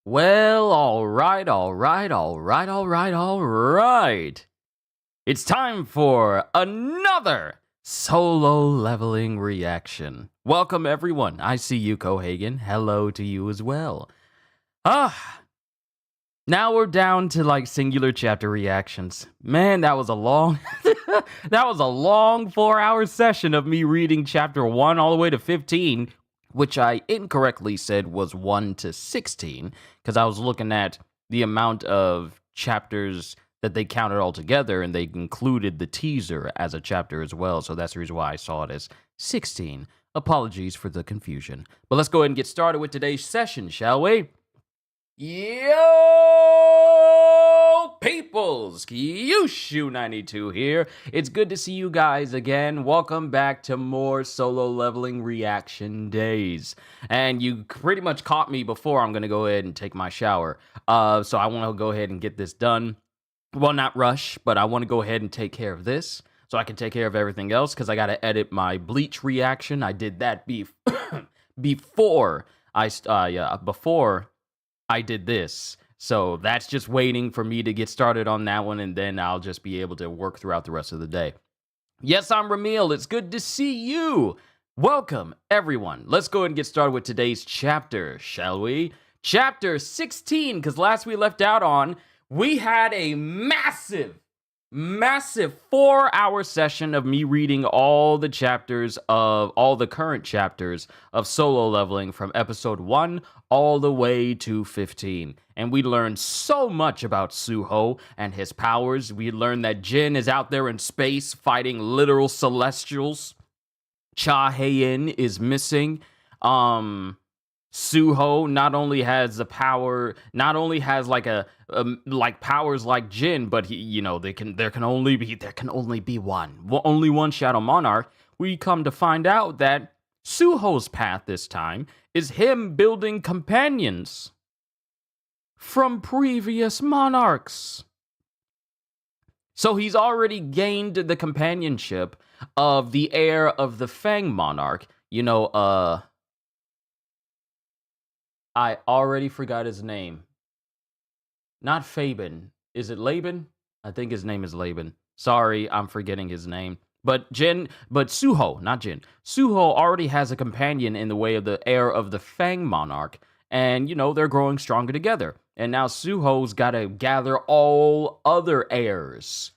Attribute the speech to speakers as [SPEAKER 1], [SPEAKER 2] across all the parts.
[SPEAKER 1] Well, all right. It's time for another solo leveling reaction. Welcome, everyone. I see you, Cohagen. Hello to you as well. Now we're down to like singular chapter reactions. Man, that was a long, that was a long 4-hour session of me reading chapter 1 all the way to 15, which I incorrectly said was 1 to 16, because I was looking at the amount of chapters that they counted all together, and they included the teaser as a chapter as well, so that's the reason why I saw it as 16. Apologies for the confusion. But let's go ahead and get started with today's session, shall we? Yo, peoples! Kyushu92 here. It's good to see you guys again. Welcome back to more solo leveling reaction days. And you pretty much caught me before. I'm going to go ahead and take my shower. So I want to go ahead and get this done. Well, not rush, but I want to go ahead and take care of this so I can take care of everything else because I got to edit my Bleach reaction. I did that before I did this. So that's just waiting for me to get started on that one, and then I'll just be able to work throughout the rest of the day. Yes, I'm Ramil. It's good to see you. Welcome, everyone. Let's go ahead and get started with today's chapter, shall we? Chapter 16, because last we left out on, we had a massive 4-hour session of me reading all the current chapters of solo leveling from episode 1 all the way to 15. And we learned so much about Suho and his powers. We learned that Jin is out there in space fighting literal celestials. Cha Hae-in is missing. Suho not only has the power, not only has like powers like Jin, but there can only be one Shadow Monarch. We come to find out that Suho's path this time is him building companions from previous monarchs. So he's already gained the companionship of the heir of the Fang Monarch. I already forgot his name. Not Fabian. Is it Laban? I think his name is Laban. Sorry, I'm forgetting his name. But Suho, not Jin. Suho already has a companion in the way of the heir of the Fang Monarch. And, they're growing stronger together. And now Suho's got to gather all other heirs.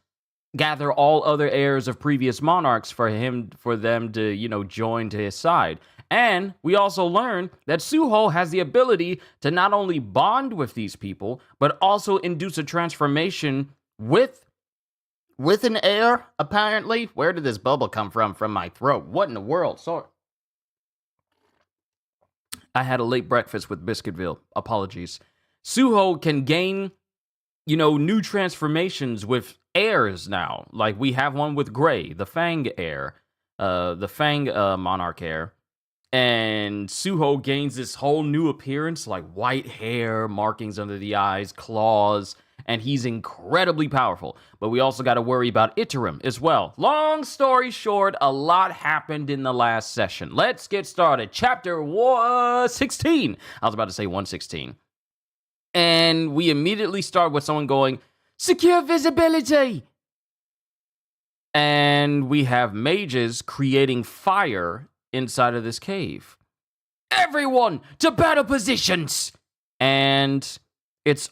[SPEAKER 1] Gather all other heirs of previous monarchs for them to, join to his side. And we also learn that Suho has the ability to not only bond with these people, but also induce a transformation with an heir, apparently. Where did this bubble come from my throat? What in the world? Sorry. I had a late breakfast with Biscuitville. Apologies. Suho can gain, new transformations with heirs now. Like we have one with Gray, the Fang heir, the Fang Monarch heir. And Suho gains this whole new appearance, like white hair, markings under the eyes, claws, and he's incredibly powerful. But we also got to worry about Iterum as well. Long story short, a lot happened in the last session. Let's get started. Chapter 16. I was about to say 116. And we immediately start with someone going, "Secure visibility!" And we have mages creating fire inside of this cave. "Everyone to battle positions!" And it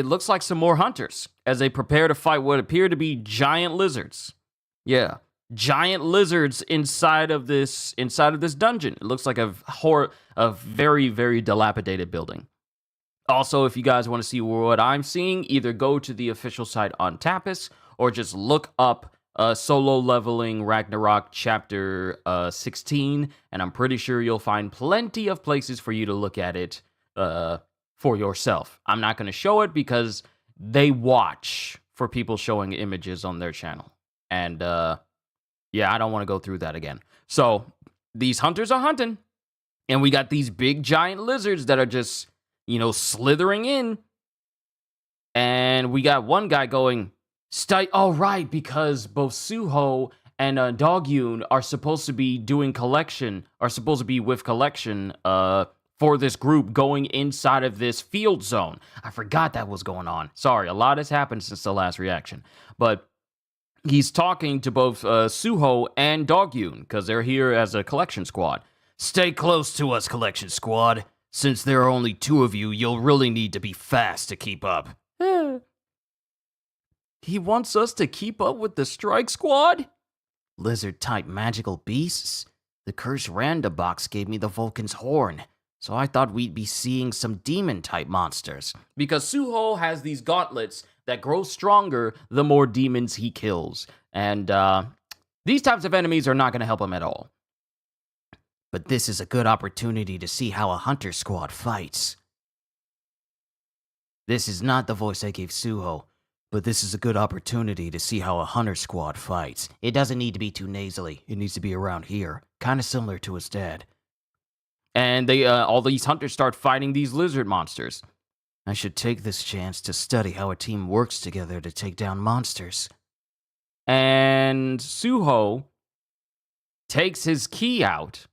[SPEAKER 1] looks like some more hunters as they prepare to fight what appear to be giant lizards. Yeah, giant lizards inside of this dungeon. It looks like a very, very dilapidated building. Also, if you guys want to see what I'm seeing, either go to the official site on Tapas or just look up solo leveling RAGNAROK chapter 16, and I'm pretty sure you'll find plenty of places for you to look at it for yourself. I'm not going to show it because they watch for people showing images on their channel. And I don't want to go through that again. So these hunters are hunting, and we got these big giant lizards that are just, slithering in. And we got one guy going, "Oh, right, because both Suho and Dogyun are supposed to be with collection for this group going inside of this field zone. I forgot that was going on. Sorry, a lot has happened since the last reaction. But he's talking to both Suho and Dogyun because they're here as a collection squad. Stay close to us, collection squad. Since there are only 2 of you, you'll really need to be fast to keep up. He wants us to keep up with the strike squad? Lizard-type magical beasts? The cursed random box gave me the Vulcan's horn, so I thought we'd be seeing some demon-type monsters. Because Suho has these gauntlets that grow stronger the more demons he kills. And these types of enemies are not going to help him at all. But this is a good opportunity to see how a hunter squad fights. This is not the voice I gave Suho, but this is a good opportunity to see how a hunter squad fights. It doesn't need to be too nasally. It needs to be around here, kind of similar to his dad. And they all these hunters start fighting these lizard monsters. I should take this chance to study how a team works together to take down monsters. And Suho takes his key out.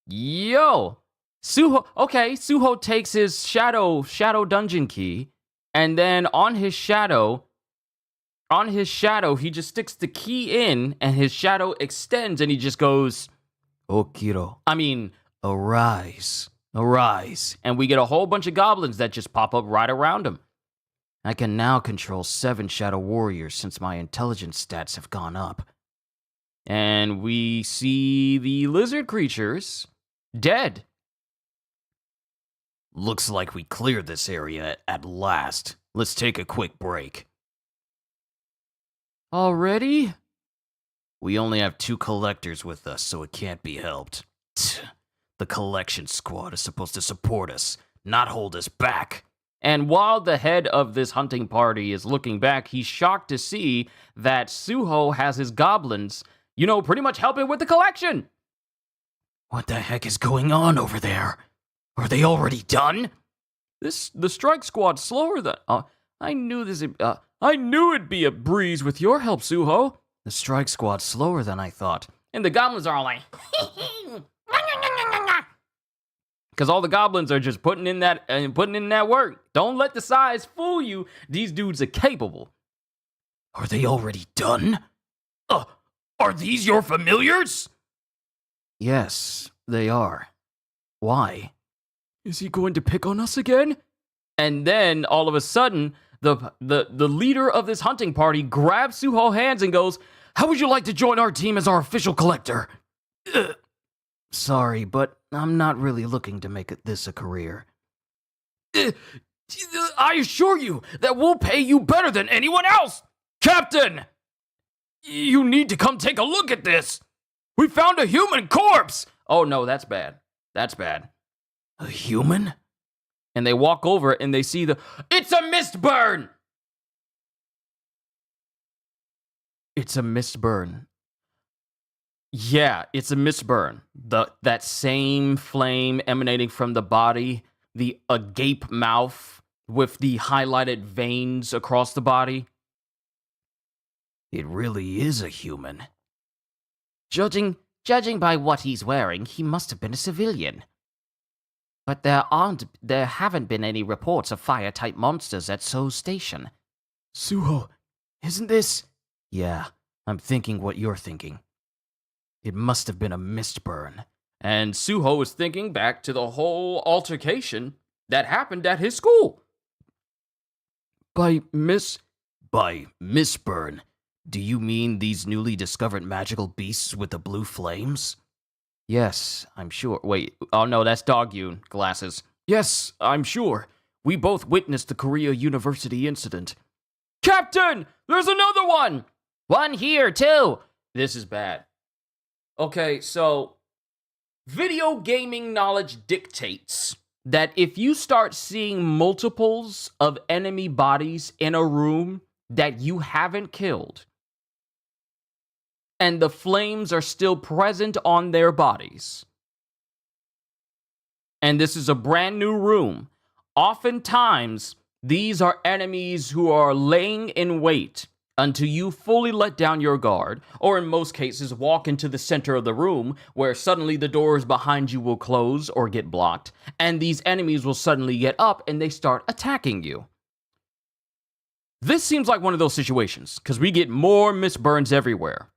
[SPEAKER 1] Yo! Suho takes his shadow dungeon key, and then on his shadow, he just sticks the key in, and his shadow extends, and he just goes, Okiro. Arise. Arise. And we get a whole bunch of goblins that just pop up right around him. I can now control 7 shadow warriors since my intelligence stats have gone up. And we see the lizard creatures dead. Looks like we cleared this area at last. Let's take a quick break. Already? We only have 2 collectors with us, so it can't be helped. The collection squad is supposed to support us, not hold us back. And while the head of this hunting party is looking back, he's shocked to see that Suho has his goblins, pretty much helping with the collection. What the heck is going on over there? Are they already done? The strike squad's slower than... I knew it'd be a breeze with your help, Suho. The strike squad's slower than I thought. And the goblins are all like... Because all the goblins are just putting in that work. Don't let the size fool you. These dudes are capable. Are they already done? Are these your familiars? Yes, they are. Why? Is he going to pick on us again? And then, all of a sudden, the leader of this hunting party grabs Suho's hands and goes, how would you like to join our team as our official collector? Sorry, but I'm not really looking to make this a career. I assure you that we'll pay you better than anyone else! Captain! You need to come take a look at this! We found a human corpse! Oh no, that's bad. That's bad. A human? And they walk over and they see it's a mist burn! It's a mist burn. Yeah, it's a mist burn. That same flame emanating from the body, the agape mouth with the highlighted veins across the body. It really is a human. Judging by what he's wearing, he must have been a civilian. But there haven't been any reports of fire-type monsters at Seoul Station. Suho, isn't this... Yeah, I'm thinking what you're thinking. It must have been a mist burn. And Suho is thinking back to the whole altercation that happened at his school. By mist burn, do you mean these newly discovered magical beasts with the blue flames? Yes, I'm sure. Wait, oh no, that's Dogyun, glasses. Yes, I'm sure. We both witnessed the Korea University incident. Captain, there's another one! One here, too! This is bad. Okay, so video gaming knowledge dictates that if you start seeing multiples of enemy bodies in a room that you haven't killed, and the flames are still present on their bodies, and this is a brand new room, oftentimes these are enemies who are laying in wait until you fully let down your guard, or in most cases, walk into the center of the room where suddenly the doors behind you will close or get blocked, and these enemies will suddenly get up and they start attacking you. This seems like one of those situations, because we get more Miss Burns everywhere.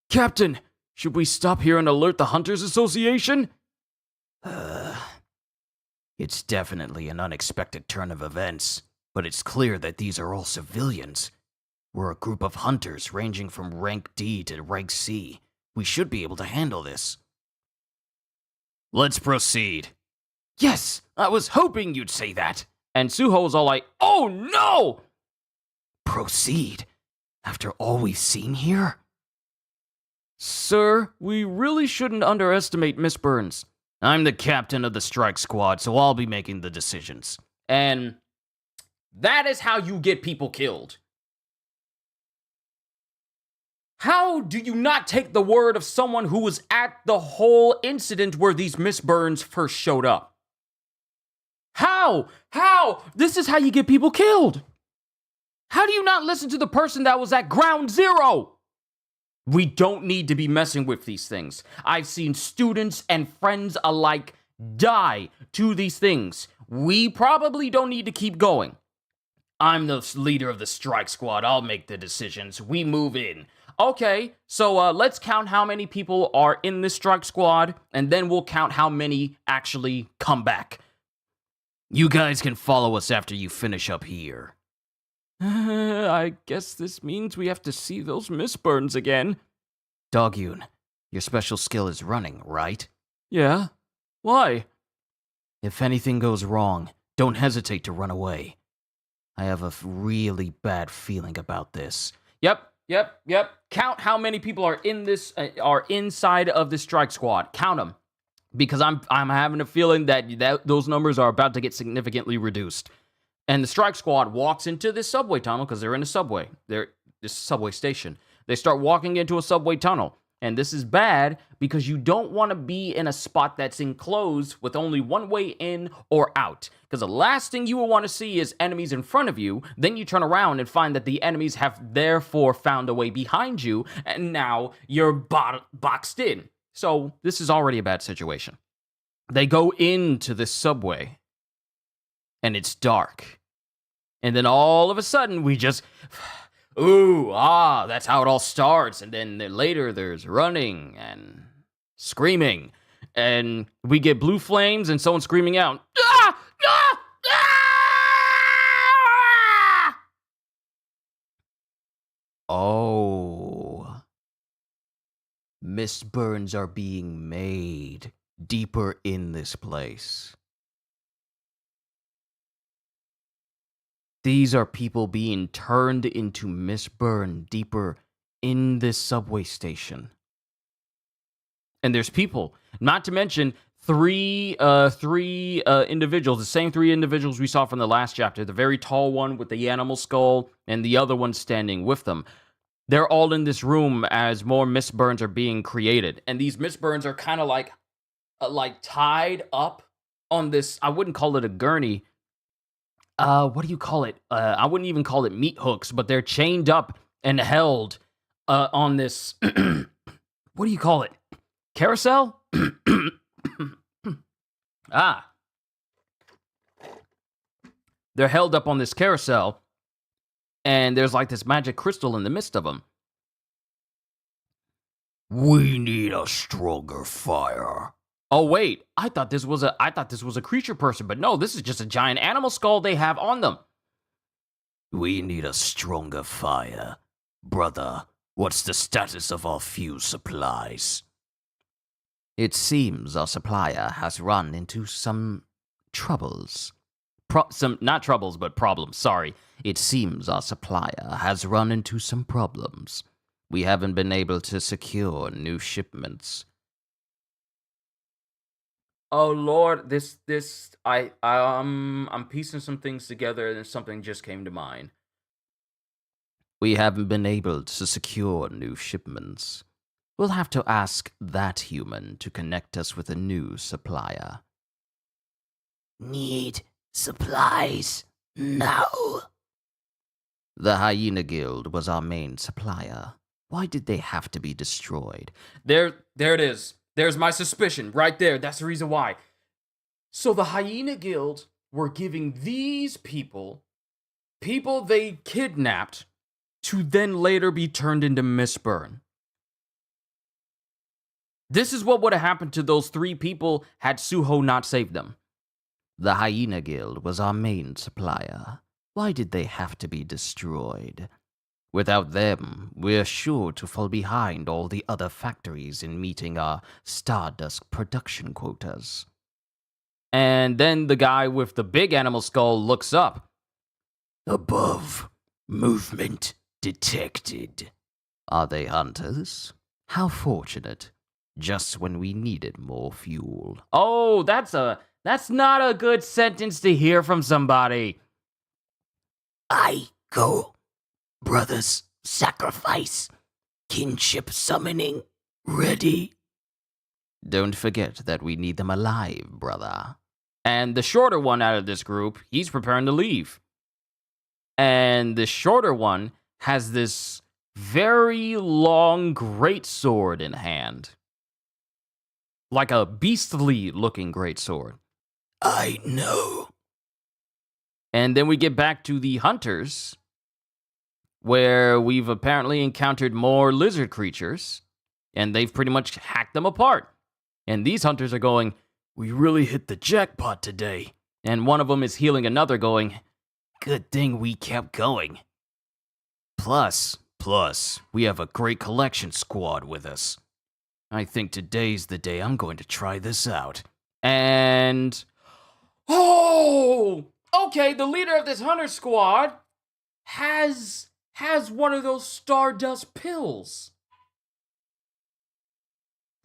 [SPEAKER 1] Captain, should we stop here and alert the Hunters Association?
[SPEAKER 2] It's definitely an unexpected turn of events, but it's clear that these are all civilians. We're a group of hunters ranging from rank D to rank C. We should be able to handle this.
[SPEAKER 1] Let's proceed. Yes, I was hoping you'd say that. And Suho's all like, oh no!
[SPEAKER 2] Proceed? After all we've seen here?
[SPEAKER 1] Sir, we really shouldn't underestimate Miss Burns. I'm the captain of the strike squad, so I'll be making the decisions. And that is how you get people killed. How do you not take the word of someone who was at the whole incident where these Miss Burns first showed up? How? This is how you get people killed. How do you not listen to the person that was at ground zero? We don't need to be messing with these things. I've seen students and friends alike die to these things. We probably don't need to keep going. I'm the leader of the strike squad. I'll make the decisions. We move in. Okay, so let's count how many people are in this strike squad, and then we'll count how many actually come back.
[SPEAKER 2] You guys can follow us after you finish up here.
[SPEAKER 1] I guess this means we have to see those Miss Burns again.
[SPEAKER 2] Dogyun, your special skill is running, right?
[SPEAKER 1] Yeah? Why?
[SPEAKER 2] If anything goes wrong, don't hesitate to run away. I have a really bad feeling about this.
[SPEAKER 1] Yep. Count how many people are in this, are inside of the strike squad. Count them. Because I'm having a feeling that those numbers are about to get significantly reduced. And the strike squad walks into this subway tunnel because they're in a subway. They're this subway station. They start walking into a subway tunnel. And this is bad because you don't want to be in a spot that's enclosed with only one way in or out. Because the last thing you will want to see is enemies in front of you. Then you turn around and find that the enemies have therefore found a way behind you. And now you're boxed in. So this is already a bad situation. They go into this subway. And it's dark. And then all of a sudden, we just... that's how it all starts. And then later, there's running and screaming. And we get blue flames and someone screaming out, "Ah! Ah! Ah!"
[SPEAKER 2] Oh. Miss Burns are being made deeper in this place. These are people being turned into Miss Burn deeper in this subway station.
[SPEAKER 1] And there's people, not to mention three individuals, the same three individuals we saw from the last chapter, the very tall one with the animal skull and the other one standing with them. They're all in this room as more Miss Burns are being created. And these Miss Burns are kind of like tied up on this, I wouldn't call it a gurney. What do you call it? I wouldn't even call it meat hooks, but they're chained up and held on this, what do you call it? Carousel? They're held up on this carousel, and there's like this magic crystal in the midst of them.
[SPEAKER 2] We need a stronger fire.
[SPEAKER 1] Oh wait, I thought this was a creature person, but no, this is just a giant animal skull they have on them.
[SPEAKER 2] We need a stronger fire. Brother, what's the status of our fuel supplies?
[SPEAKER 3] It seems our supplier has run into some troubles.
[SPEAKER 1] Not troubles, but problems, sorry.
[SPEAKER 3] It seems our supplier has run into some problems. We haven't been able to secure new shipments.
[SPEAKER 1] Oh Lord, I'm piecing some things together and something just came to mind.
[SPEAKER 3] We haven't been able to secure new shipments. We'll have to ask that human to connect us with a new supplier.
[SPEAKER 2] — Need supplies now.
[SPEAKER 3] The Hyena Guild was our main supplier. Why did they have to be destroyed?
[SPEAKER 1] There it is. There's my suspicion right there. That's the reason why. So the Hyena Guild were giving these people they kidnapped, to then later be turned into Mistburn. This is what would have happened to those 3 people had Suho not saved them.
[SPEAKER 3] The Hyena Guild was our main supplier. Why did they have to be destroyed? Without them, we're sure to fall behind all the other factories in meeting our Stardust production quotas.
[SPEAKER 1] And then the guy with the big animal skull looks up.
[SPEAKER 2] Above. Movement detected.
[SPEAKER 3] Are they hunters? How fortunate. Just when we needed more fuel.
[SPEAKER 1] Oh, that's not a good sentence to hear from somebody.
[SPEAKER 2] I go. Brothers, sacrifice. Kinship summoning. Ready.
[SPEAKER 3] Don't forget that we need them alive, brother.
[SPEAKER 1] And the shorter one out of this group, he's preparing to leave. And the shorter one has this very long greatsword in hand. Like a beastly looking greatsword.
[SPEAKER 2] I know.
[SPEAKER 1] And then we get back to the hunters, where we've apparently encountered more lizard creatures, and they've pretty much hacked them apart. And these hunters are going, "We really hit the jackpot today." And one of them is healing another, going,
[SPEAKER 2] "Good thing we kept going."
[SPEAKER 3] Plus, we have a great collection squad with us. I think today's the day I'm going to try this out.
[SPEAKER 1] And oh, okay, the leader of this hunter squad has one of those Stardust pills.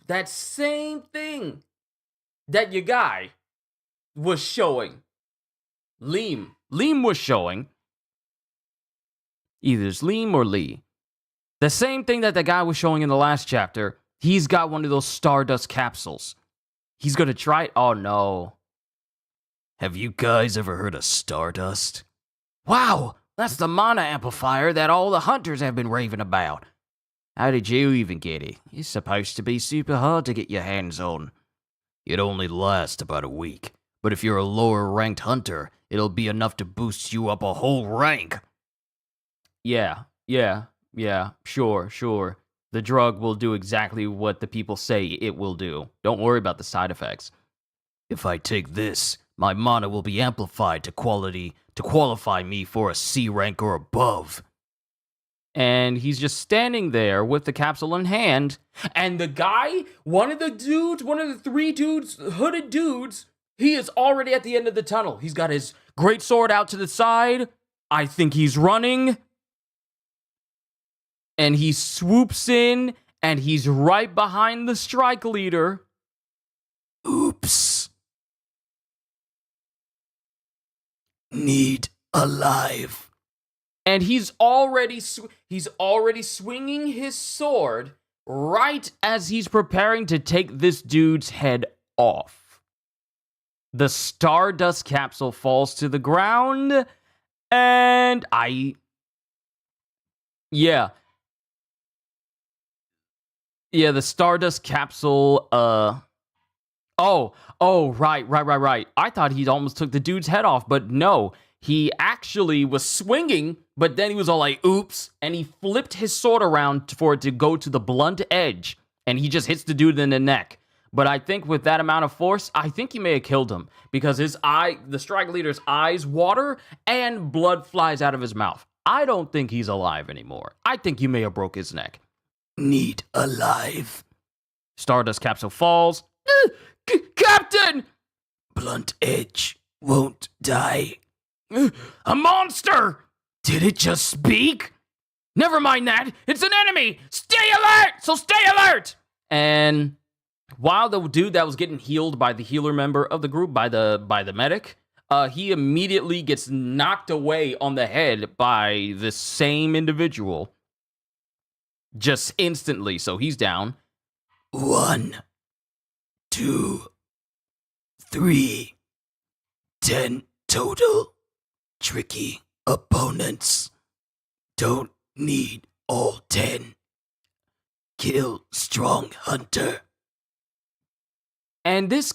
[SPEAKER 1] That same thing that your guy was showing. Liam was showing. Either it's Liam or Lee. The same thing that the guy was showing in the last chapter. He's got one of those Stardust capsules. He's gonna try it. Oh no.
[SPEAKER 2] Have you guys ever heard of Stardust?
[SPEAKER 1] Wow, that's the mana amplifier that all the hunters have been raving about. How did you even get it? It's supposed to be super hard to get your hands on.
[SPEAKER 2] It only lasts about a week, but if you're a lower ranked hunter, it'll be enough to boost you up a whole rank.
[SPEAKER 1] Yeah, sure. The drug will do exactly what the people say it will do. Don't worry about the side effects.
[SPEAKER 2] If I take this, my mana will be amplified to qualify me for a C rank or above.
[SPEAKER 1] And he's just standing there with the capsule in hand. And the guy, one of the 3 dudes, hooded dudes, he is already at the end of the tunnel. He's got his great sword out to the side. I think he's running. And he swoops in, and he's right behind the strike leader.
[SPEAKER 2] Oops. Need alive.
[SPEAKER 1] And he's already swinging his sword right as he's preparing to take this dude's head off. The Stardust capsule falls to the ground, and Yeah, the Stardust capsule, right. I thought he almost took the dude's head off, but no. He actually was swinging, but then he was all like, oops, and he flipped his sword around for it to go to the blunt edge, and he just hits the dude in the neck. But I think with that amount of force, I think he may have killed him, because the strike leader's eyes water, and blood flies out of his mouth. I don't think he's alive anymore. I think you may have broke his neck.
[SPEAKER 2] Need alive.
[SPEAKER 1] Stardust capsule falls. Captain!
[SPEAKER 2] Blunt edge won't die.
[SPEAKER 1] A monster!
[SPEAKER 2] Did it just speak?
[SPEAKER 1] Never mind that. It's an enemy. Stay alert! And while the dude that was getting healed by the healer member of the group, by the medic, he immediately gets knocked away on the head by the same individual. Just instantly, so he's down.
[SPEAKER 2] 1, 2, 3, 10 total. Tricky opponents. Don't need all 10. Kill strong hunter.
[SPEAKER 1] And this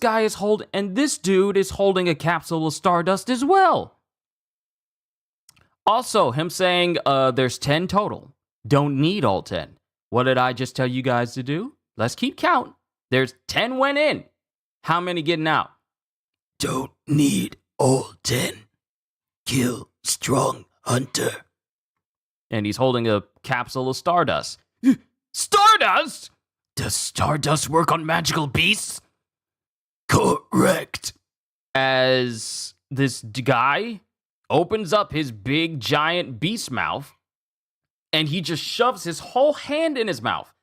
[SPEAKER 1] dude is holding a capsule of Stardust as well. Also, him saying there's 10 total. Don't need all 10. What did I just tell you guys to do? Let's keep count. There's 10 went in. How many getting out?
[SPEAKER 2] Don't need all 10. Kill strong hunter.
[SPEAKER 1] And he's holding a capsule of Stardust. Stardust?
[SPEAKER 2] Does Stardust work on magical beasts? Correct.
[SPEAKER 1] As this guy opens up his big giant beast mouth and he just shoves his whole hand in his mouth.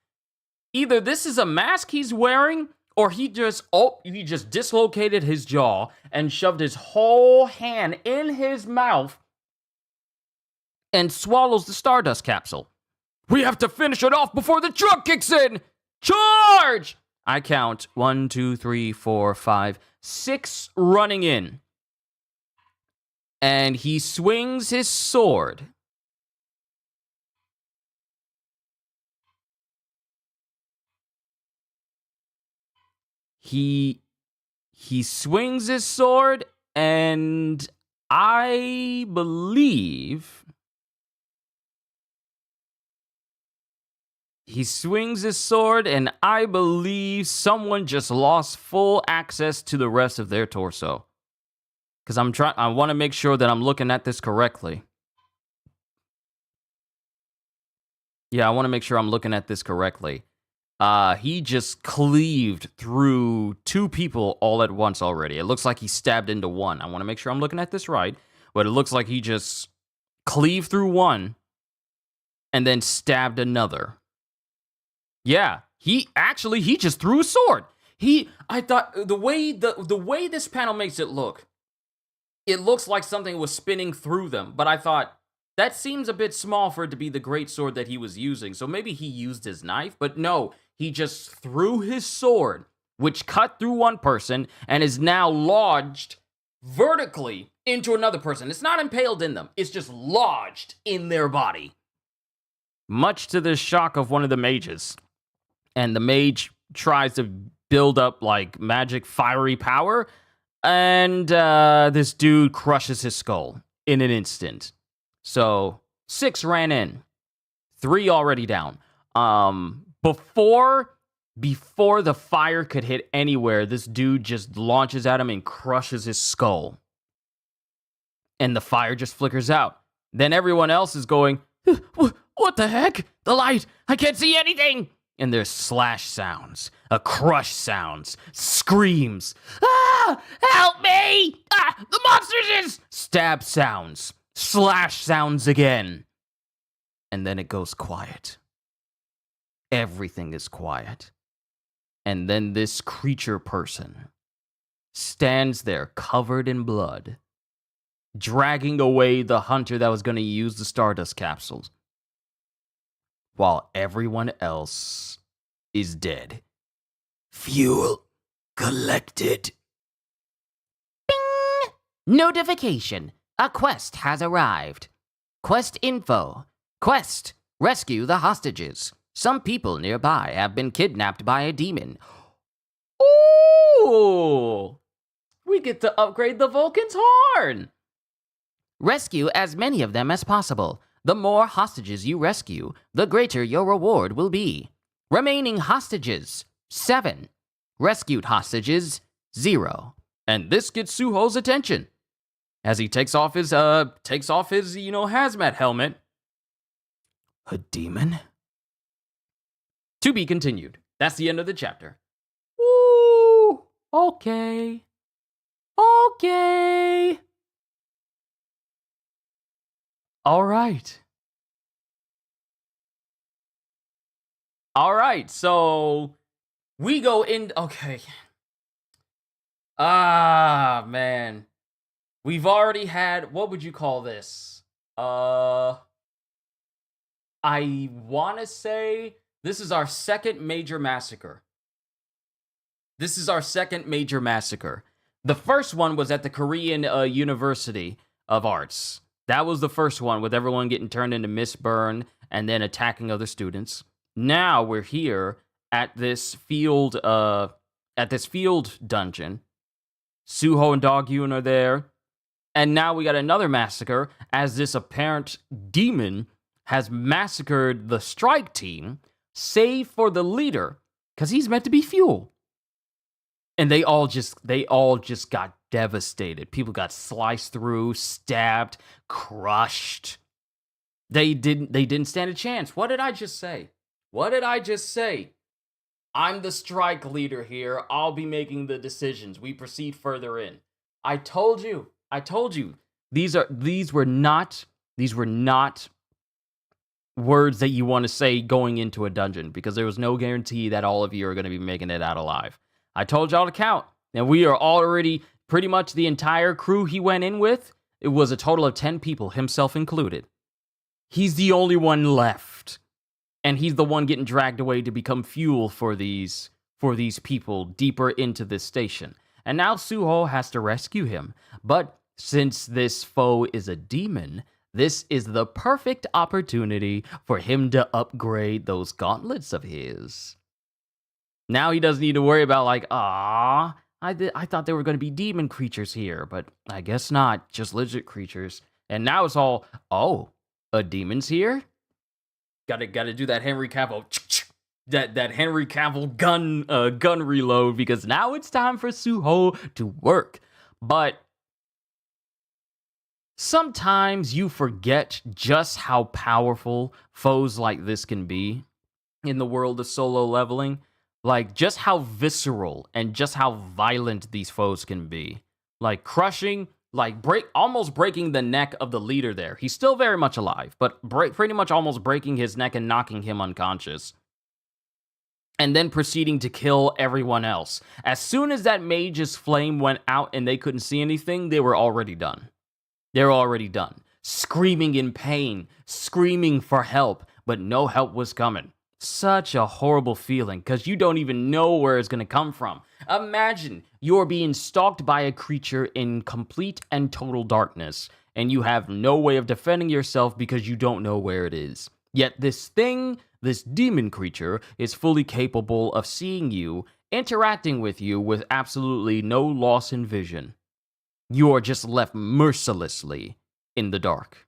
[SPEAKER 1] Either this is a mask he's wearing or he just dislocated his jaw and shoved his whole hand in his mouth and swallows the Stardust capsule. We have to finish it off before the truck kicks in. Charge! I count 1, 2, 3, 4, 5, 6 running in. And he swings his sword. He swings his sword, and I believe someone just lost full access to the rest of their torso. Because I want to make sure that I'm looking at this correctly. Yeah, I want to make sure I'm looking at this correctly. He just cleaved through 2 people all at once already. It looks like he stabbed into one. I want to make sure I'm looking at this right. But it looks like he just cleaved through one and then stabbed another. Yeah, he just threw a sword. I thought the way this panel makes it looks like something was spinning through them. But I thought, that seems a bit small for it to be the great sword that he was using. So maybe he used his knife, but no. He just threw his sword, which cut through one person and is now lodged vertically into another person. It's not impaled in them. It's just lodged in their body. Much to the shock of one of the mages. And the mage tries to build up like magic fiery power. And this dude crushes his skull in an instant. So 6 ran in. 3 already down. Before the fire could hit anywhere, this dude just launches at him and crushes his skull. And the fire just flickers out. Then everyone else is going, what the heck? The light! I can't see anything! And there's slash sounds, crush sounds, screams. Ah! Help me! Ah! The monsters is! Stab sounds, slash sounds again. And then it goes quiet. Everything is quiet. And then this creature person stands there covered in blood, dragging away the hunter that was going to use the Stardust capsules, while everyone else is dead.
[SPEAKER 2] Fuel collected.
[SPEAKER 3] Bing! Notification. A quest has arrived. Quest info. Quest. Rescue the hostages. Some people nearby have been kidnapped by a demon.
[SPEAKER 1] Ooh! We get to upgrade the Vulcan's horn!
[SPEAKER 3] Rescue as many of them as possible. The more hostages you rescue, the greater your reward will be. Remaining hostages, 7. Rescued hostages, 0.
[SPEAKER 1] And this gets Suho's attention as he takes off his hazmat helmet.
[SPEAKER 2] A demon?
[SPEAKER 1] To be continued. That's the end of the chapter. Ooh, okay. Okay. All right. All right, so we go in. Okay. Ah, man. We've already had, what would you call this? I want to say this is our second major massacre. The first one was at the Korean University of Arts. That was the first one with everyone getting turned into Mistburn and then attacking other students. Now we're here at this field dungeon. Suho and Dog Yun are there. And now we got another massacre as this apparent demon has massacred the strike team, save for the leader, because he's meant to be fuel. And they all just got devastated. People got sliced through, stabbed, crushed. They didn't stand a chance. What did I just say? I'm the strike leader here. I'll be making the decisions. We proceed further in. I told you. These were not words that you want to say going into a dungeon, because there was no guarantee that all of you are going to be making it out alive. I told y'all to count, and we are already pretty much the entire crew he went in with. It was a total of 10 people, himself included. He's the only one left, and he's the one getting dragged away to become fuel for these people deeper into this station. And now Suho has to rescue him. But since this foe is a demon, this is the perfect opportunity for him to upgrade those gauntlets of his. Now he doesn't need to worry about I thought there were going to be demon creatures here, but I guess not, just lizard creatures. And now it's all, a demon's here? Gotta do that Henry Cavill, that Henry Cavill gun reload, because now it's time for Suho to work. But sometimes you forget just how powerful foes like this can be in the world of solo leveling. Like, just how visceral and just how violent these foes can be. Like, crushing, almost breaking the neck of the leader there. He's still very much alive, but pretty much almost breaking his neck and knocking him unconscious. And then proceeding to kill everyone else. As soon as that mage's flame went out and they couldn't see anything, they were already done. Screaming in pain, screaming for help, but no help was coming. Such a horrible feeling, because you don't even know where it's going to come from. Imagine you're being stalked by a creature in complete and total darkness, and you have no way of defending yourself because you don't know where it is. Yet this demon creature, is fully capable of seeing you, interacting with you with absolutely no loss in vision. You are just left mercilessly in the dark.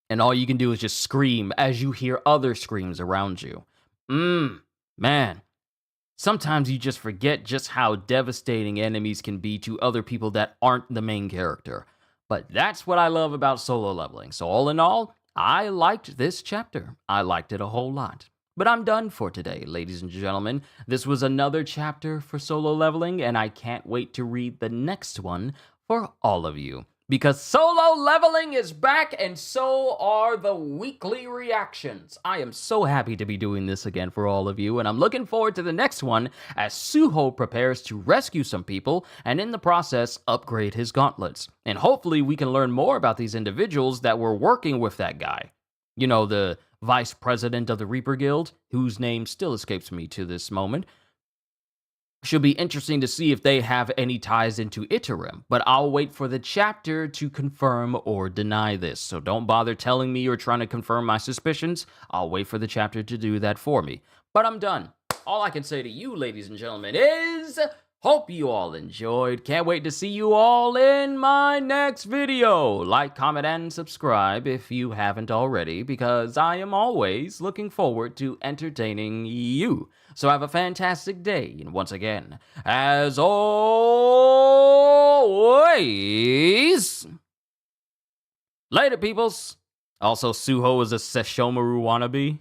[SPEAKER 1] And all you can do is just scream as you hear other screams around you. Man. Sometimes you just forget just how devastating enemies can be to other people that aren't the main character. But that's what I love about solo leveling. So all in all, I liked this chapter. I liked it a whole lot. But I'm done for today, ladies and gentlemen. This was another chapter for solo leveling, and I can't wait to read the next one for all of you. Because solo leveling is back, and so are the weekly reactions. I am so happy to be doing this again for all of you, and I'm looking forward to the next one as Suho prepares to rescue some people and in the process upgrade his gauntlets. And hopefully we can learn more about these individuals that were working with that guy. You know, the vice president of the Reaper Guild, whose name still escapes me to this moment. Should be interesting to see if they have any ties into Iterum, but I'll wait for the chapter to confirm or deny this, so don't bother telling me or trying to confirm my suspicions. I'll wait for the chapter to do that for me. But I'm done. All I can say to you, ladies and gentlemen, is hope you all enjoyed. Can't wait to see you all in my next video. Like, comment, and subscribe if you haven't already, because I am always looking forward to entertaining you. So have a fantastic day, and once again, as always, later, peoples. Also, Suho is a Sesshomaru wannabe.